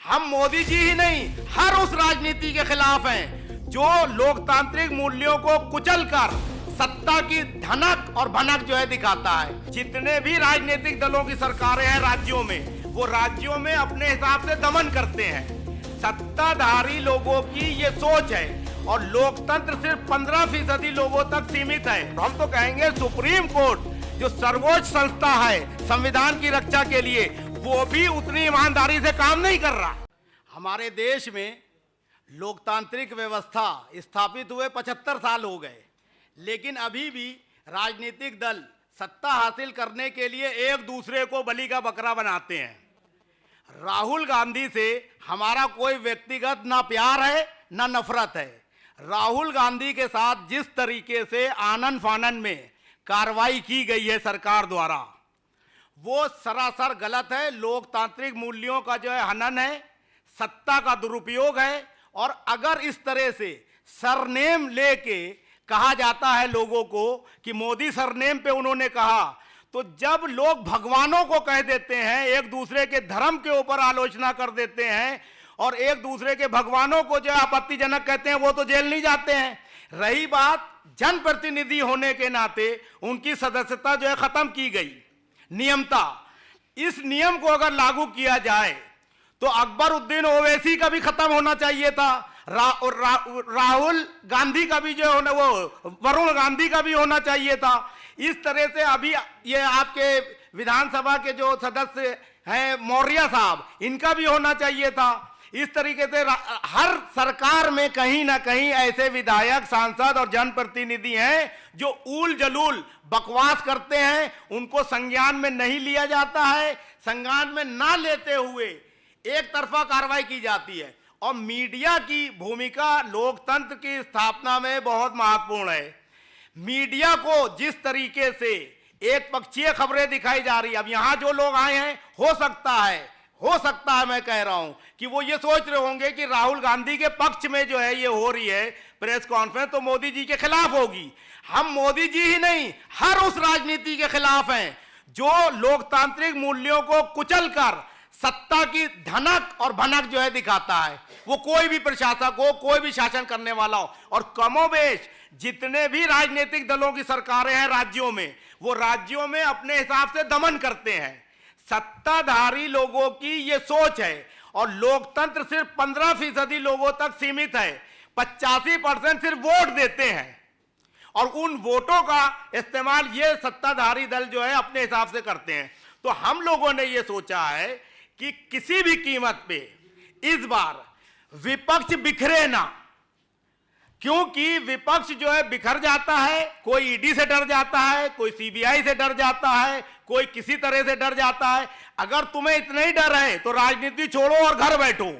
हम मोदी जी ही नहीं, हर उस राजनीति के खिलाफ हैं जो लोकतांत्रिक मूल्यों को कुचलकर सत्ता की धनक और भनक जो है दिखाता है। जितने भी राजनीतिक दलों की सरकारें हैं राज्यों में, वो राज्यों में अपने हिसाब से दमन करते हैं। सत्ताधारी लोगों की ये सोच है और लोकतंत्र सिर्फ 15% लोगों तक सीमित है। हम तो कहेंगे सुप्रीम कोर्ट जो सर्वोच्च संस्था है संविधान की रक्षा के लिए, वो भी उतनी ईमानदारी से काम नहीं कर रहा। हमारे देश में लोकतांत्रिक व्यवस्था स्थापित हुए 75 साल हो गए, लेकिन अभी भी राजनीतिक दल सत्ता हासिल करने के लिए एक दूसरे को बलि का बकरा बनाते हैं। राहुल गांधी से हमारा कोई व्यक्तिगत ना प्यार है ना नफरत है। राहुल गांधी के साथ जिस तरीके से आनन फानन में कार्रवाई की गई है सरकार द्वारा, वो सरासर गलत है। लोकतांत्रिक मूल्यों का जो है हनन है, सत्ता का दुरुपयोग है। और अगर इस तरह से सरनेम लेके कहा जाता है लोगों को कि मोदी सरनेम पे उन्होंने कहा, तो जब लोग भगवानों को कह देते हैं, एक दूसरे के धर्म के ऊपर आलोचना कर देते हैं और एक दूसरे के भगवानों को जो आपत्तिजनक कहते हैं, वो तो जेल नहीं जाते हैं। रही बात जनप्रतिनिधि होने के नाते उनकी सदस्यता जो है खत्म की गई नियमता। इस नियम को अगर लागू किया जाए तो अकबरुद्दीन ओवैसी का भी खत्म होना चाहिए था, राहुल गांधी का भी जो होना, वो वरुण गांधी का भी होना चाहिए था। इस तरह से अभी ये आपके विधानसभा के जो सदस्य हैं मौर्य साहब, इनका भी होना चाहिए था। इस तरीके से हर सरकार में कहीं ना कहीं ऐसे विधायक, सांसद और जनप्रतिनिधि हैं जो ऊल जलूल बकवास करते हैं, उनको संज्ञान में नहीं लिया जाता है। संज्ञान में ना लेते हुए एक तरफा कार्रवाई की जाती है। और मीडिया की भूमिका लोकतंत्र की स्थापना में बहुत महत्वपूर्ण है। मीडिया को जिस तरीके से एक पक्षीय खबरें दिखाई जा रही है, अब यहां जो लोग आए हैं, हो सकता है मैं कह रहा हूं कि वो ये सोच रहे होंगे कि राहुल गांधी के पक्ष में जो है ये हो रही है प्रेस कॉन्फ्रेंस, तो मोदी जी के खिलाफ होगी। हम मोदी जी ही नहीं, हर उस राजनीति के खिलाफ हैं जो लोकतांत्रिक मूल्यों को कुचलकर सत्ता की धनक और भनक जो है दिखाता है। वो कोई भी प्रशासक हो, कोई भी शासन करने वाला हो। और कमोबेश जितने भी राजनीतिक दलों की सरकारें हैं राज्यों में, वो राज्यों में अपने हिसाब से दमन करते हैं। सत्ताधारी लोगों की ये सोच है और लोकतंत्र सिर्फ 15% लोगों तक सीमित है। 85% सिर्फ वोट देते हैं और उन वोटों का इस्तेमाल ये सत्ताधारी दल जो है अपने हिसाब से करते हैं। तो हम लोगों ने ये सोचा है कि किसी भी कीमत पे इस बार विपक्ष बिखरे ना, क्योंकि विपक्ष जो है बिखर जाता है। कोई ईडी से डर जाता है, कोई सीबीआई से डर जाता है, कोई किसी तरह से डर जाता है। अगर तुम्हें इतना ही डर है तो राजनीति छोड़ो और घर बैठो।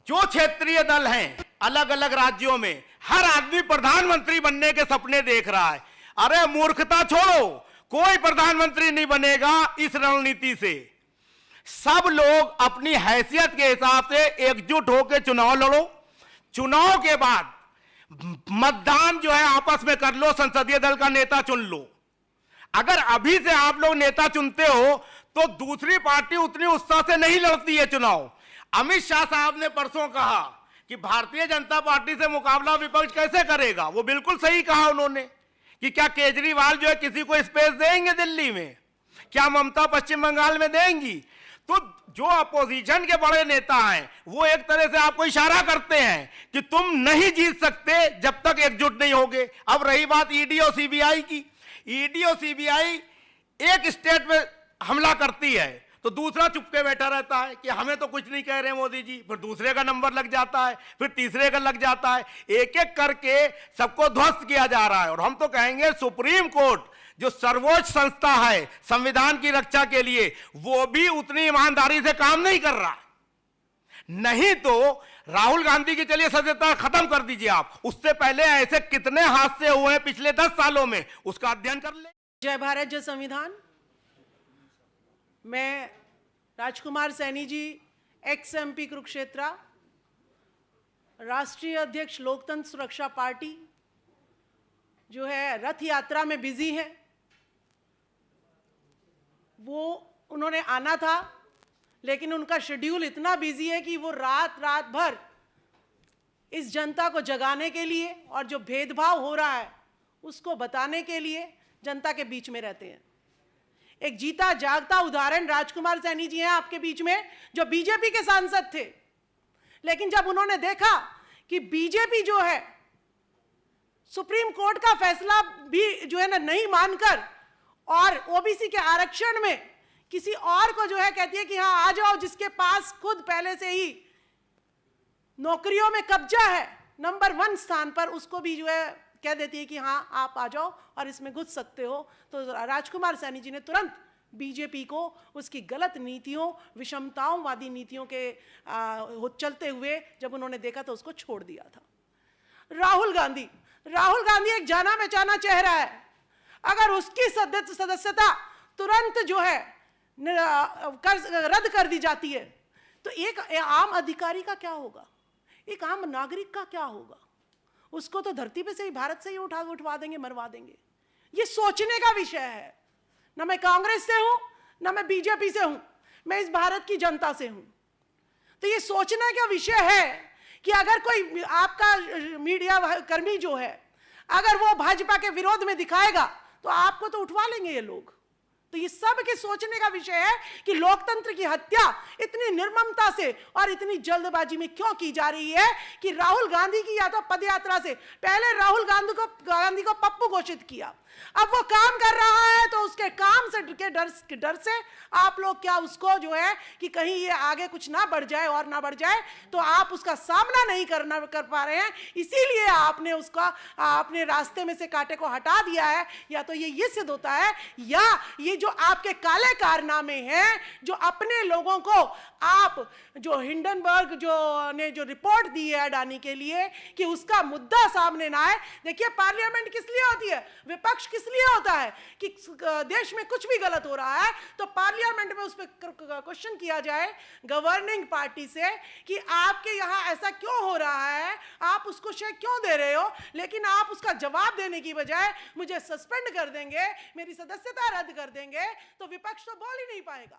जो क्षेत्रीय दल हैं अलग अलग राज्यों में, हर आदमी प्रधानमंत्री बनने के सपने देख रहा है। अरे मूर्खता छोड़ो, कोई प्रधानमंत्री नहीं बनेगा इस रणनीति से। सब लोग अपनी हैसियत के हिसाब से एकजुट होकर चुनाव लड़ो। चुनाव के बाद मतदान जो है आपस में कर लो, संसदीय दल का नेता चुन लो। अगर अभी से आप लोग नेता चुनते हो तो दूसरी पार्टी उतनी उत्साह से नहीं लड़ती है चुनाव। अमित शाह साहब ने परसों कहा कि भारतीय जनता पार्टी से मुकाबला विपक्ष कैसे करेगा। वो बिल्कुल सही कहा उन्होंने कि क्या केजरीवाल जो है किसी को स्पेस देंगे दिल्ली में, क्या ममता पश्चिम बंगाल में देंगी। तो जो अपोजिशन के बड़े नेता हैं वो एक तरह से आपको इशारा करते हैं कि तुम नहीं जीत सकते जब तक एकजुट नहीं होगे। अब रही बात ईडी और सीबीआई की, ईडी और सीबीआई एक स्टेट में हमला करती है तो दूसरा चुपके बैठा रहता है कि हमें तो कुछ नहीं कह रहे मोदी जी, फिर दूसरे का नंबर लग जाता है, फिर तीसरे का लग जाता है, एक एक करके सबको ध्वस्त किया जा रहा है। और हम तो कहेंगे सुप्रीम कोर्ट जो सर्वोच्च संस्था है संविधान की रक्षा के लिए, वो भी उतनी ईमानदारी से काम नहीं कर रहा। नहीं तो राहुल गांधी की चलिए सदस्यता खत्म कर दीजिए आप, उससे पहले ऐसे कितने हादसे हुए हैं पिछले 10 सालों में, उसका अध्ययन कर ले। जय भारत जय संविधान। मैं राजकुमार सैनी जी, एक्स एमपी कुरुक्षेत्र, राष्ट्रीय अध्यक्ष लोकतंत्र सुरक्षा पार्टी, जो है रथ यात्रा में बिजी है। वो उन्होंने आना था लेकिन उनका शेड्यूल इतना बिजी है कि वो रात रात भर इस जनता को जगाने के लिए और जो भेदभाव हो रहा है उसको बताने के लिए जनता के बीच में रहते हैं। एक जीता जागता उदाहरण राजकुमार सैनी जी हैं आपके बीच में, जो बीजेपी के सांसद थे, लेकिन जब उन्होंने देखा कि बीजेपी जो है सुप्रीम कोर्ट का फैसला भी जो है ना नहीं मानकर और ओबीसी के आरक्षण में किसी और को जो है कहती है कि हाँ आ जाओ, जिसके पास खुद पहले से ही नौकरियों में कब्जा है नंबर 1 स्थान पर, उसको भी जो है कह देती है कि हाँ आप आ जाओ और इसमें घुस सकते हो। तो राजकुमार सैनी जी ने तुरंत बीजेपी को उसकी गलत नीतियों, विषमताओंवादी नीतियों के चलते हुए जब उन्होंने देखा तो उसको छोड़ दिया था। राहुल गांधी एक जाना पहचाना चेहरा है, अगर उसकी सदस्यता तुरंत जो है रद्द कर दी जाती है तो एक आम अधिकारी का क्या होगा, एक आम नागरिक का क्या होगा? उसको तो धरती पे से ही, भारत से ही उठवा देंगे, मरवा देंगे। ये सोचने का विषय है। ना मैं कांग्रेस से हूं, ना मैं बीजेपी से हूं, मैं इस भारत की जनता से हूं। तो ये सोचने का विषय है कि अगर कोई आपका मीडिया कर्मी जो है अगर वो भाजपा के विरोध में दिखाएगा तो आपको तो उठवा लेंगे ये लोग। तो ये सब के सोचने का विषय है कि लोकतंत्र की हत्या इतनी निर्ममता से और इतनी जल्दबाजी में क्यों की जा रही है कि राहुल गांधी की या तो पदयात्रा से पहले राहुल गांधी को पप्पू घोषित किया, अब वो काम कर रहा है तो उसके काम से के डर से आप लोग क्या उसको जो है कि कहीं ये आगे कुछ ना बढ़ जाए और ना बढ़ जाए तो आप उसका सामना नहीं कर पा रहे हैं, इसीलिए आपने उसका अपने रास्ते में से कांटे को हटा दिया है। या तो ये सिद्ध होता है या ये जो आपके काले कारनामे हैं, जो अपने लोगों को आप जो हिंडनबर्ग ने जो रिपोर्ट दी है अडानी के लिए कि उसका मुद्दा सामने ना आए। देखिए पार्लियामेंट किस लिए होती है, विपक्ष किस लिए होता है कि देश में कुछ भी गलत हो रहा है तो पार्लियामेंट में उस पर क्वेश्चन किया जाए गवर्निंग पार्टी से कि आपके यहाँ ऐसा क्यों हो रहा है, आप उसको शेक क्यों दे रहे हो, लेकिन आप उसका जवाब देने की बजाय मुझे सस्पेंड कर देंगे, मेरी सदस्यता रद्द कर देंगे, तो विपक्ष तो बोल ही नहीं पाएगा।